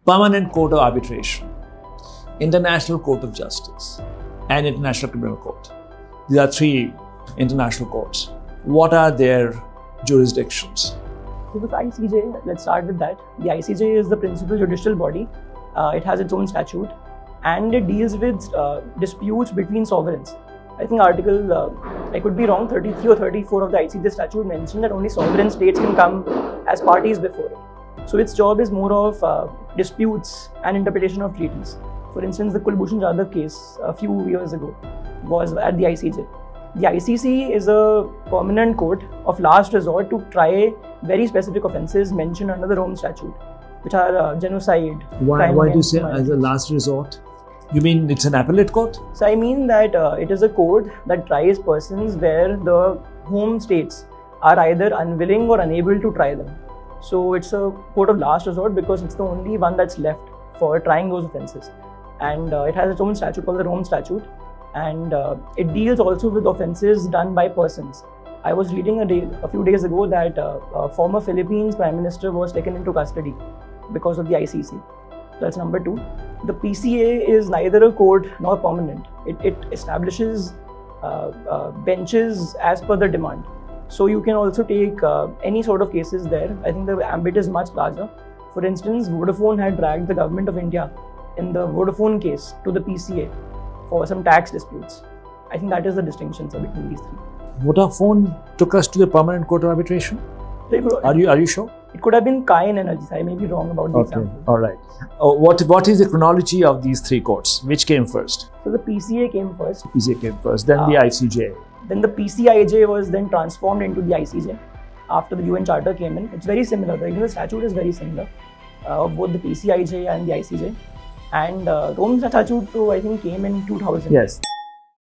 Permanent Court of Arbitration, International Court of Justice, and International Criminal Court. These are three international courts. What are their jurisdictions? So with ICJ, let's start with that. The ICJ is the principal judicial body. It has its own statute and it deals with disputes between sovereigns. I think article, I could be wrong, 33 or 34 of the ICJ statute mentioned that only sovereign states can come as parties before it. So its job is more of disputes and interpretation of treaties. For instance, the Kulbhushan Jadhav case a few years ago was at the ICJ. The ICC is a permanent court of last resort to try very specific offences mentioned under the Rome Statute, which are genocide. Why do you say as a last resort? You mean it's an appellate court? So I mean that it is a court that tries persons where the home states are either unwilling or unable to try them. So it's a court of last resort because it's the only one that's left for trying those offences. And it has its own statute called the Rome Statute. And it deals also with offences done by persons. I was reading a few days ago that a former Philippines Prime Minister was taken into custody because of the ICC. So that's number two. The PCA is neither a court nor permanent. It establishes benches as per the demand. So you can also take any sort of cases there. I think the ambit is much larger. For instance, Vodafone had dragged the government of India in the Vodafone case to the PCA for some tax disputes. I think that is the distinction between these three. Vodafone took us to the Permanent Court of Arbitration? Are you sure? It could have been Kain Energies. I may be wrong about the example. All right. What is the chronology of these three courts? Which came first? So the PCA came first. PCA came first, then the ICJ. Then the PCIJ was then transformed into the ICJ after the UN Charter came in. It's very similar. The statute is very similar of both the PCIJ and the ICJ. And Rome Statute, I think, came in 2000. Yes.